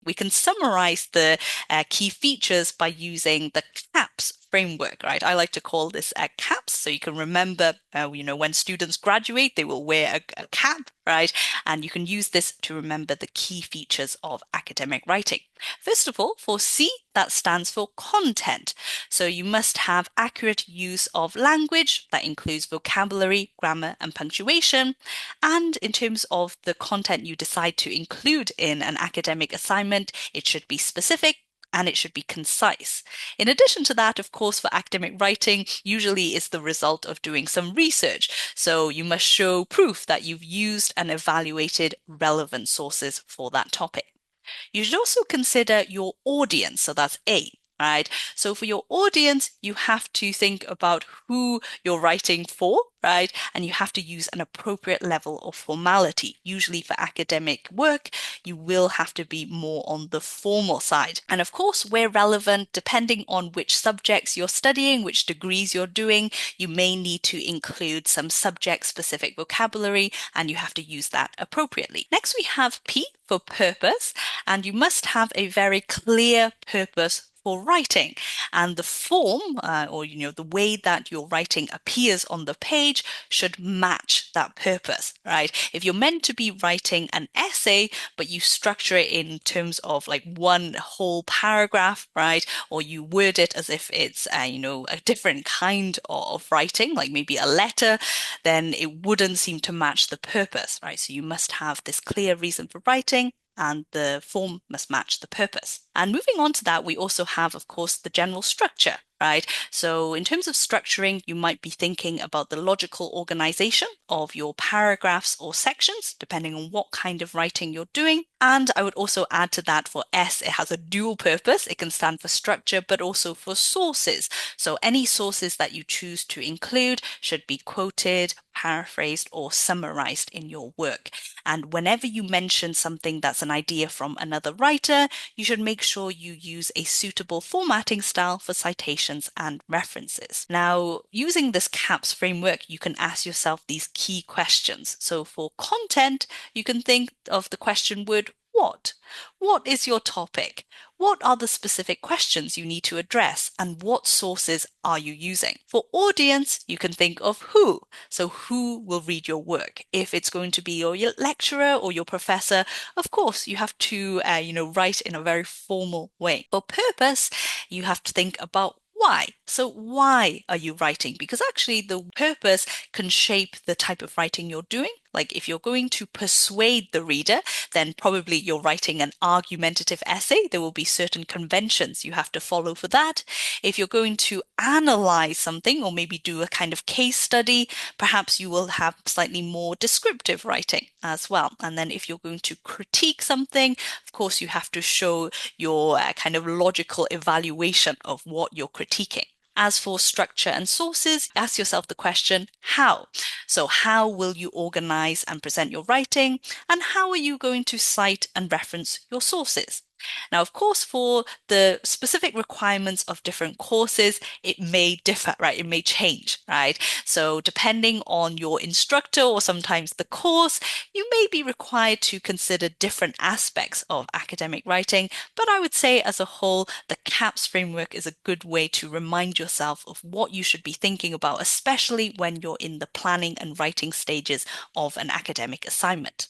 We can summarize the key features by using the CAPS framework, right? I like to call this CAPS, so you can remember, when students graduate, they will wear a cap, right? And you can use this to remember the key features of academic writing. First of all, for C, that stands for content. So you must have accurate use of language that includes vocabulary, grammar, and punctuation. And in terms of the content you decide to include in an academic assignment, it should be specific and it should be concise. In addition to that, of course, for academic writing, usually is the result of doing some research. So you must show proof that you've used and evaluated relevant sources for that topic. You should also consider your audience. So that's A, right? So for your audience, you have to think about who you're writing for, right? And you have to use an appropriate level of formality. Usually for academic work, you will have to be more on the formal side. And of course, where relevant, depending on which subjects you're studying, which degrees you're doing, you may need to include some subject-specific vocabulary, and you have to use that appropriately. Next, we have P for purpose, and you must have a very clear purpose for writing, and the form or the way that your writing appears on the page should match that purpose, right? If you're meant to be writing an essay but you structure it in terms of like one whole paragraph, right, or you word it as if it's a different kind of writing, like maybe a letter, then it wouldn't seem to match the purpose, right? So you must have this clear reason for writing, and the form must match the purpose. And moving on to that, we also have, of course, the general structure, right? So in terms of structuring, you might be thinking about the logical organization of your paragraphs or sections, depending on what kind of writing you're doing. And I would also add to that for S, it has a dual purpose. It can stand for structure, but also for sources. So any sources that you choose to include should be quoted, paraphrased, or summarized in your work. And whenever you mention something that's an idea from another writer, you should make sure you use a suitable formatting style for citations and references. Now, using this CAPS framework, you can ask yourself these key questions. So for content, you can think of the question word what? What is your topic? What are the specific questions you need to address, and what sources are you using? For audience, you can think of who. So who will read your work? If it's going to be your lecturer or your professor, of course, you have to, write in a very formal way. For purpose, you have to think about why. So why are you writing? Because actually the purpose can shape the type of writing you're doing. Like if you're going to persuade the reader, then probably you're writing an argumentative essay. There will be certain conventions you have to follow for that. If you're going to analyze something or maybe do a kind of case study, perhaps you will have slightly more descriptive writing as well. And then if you're going to critique something, of course, you have to show your kind of logical evaluation of what you're critiquing. As for structure and sources, ask yourself the question, how? So how will you organize and present your writing? And how are you going to cite and reference your sources? Now, of course, for the specific requirements of different courses, it may differ, right? It may change, right? So depending on your instructor or sometimes the course, you may be required to consider different aspects of academic writing. But I would say as a whole, the CAPS framework is a good way to remind yourself of what you should be thinking about, especially when you're in the planning and writing stages of an academic assignment.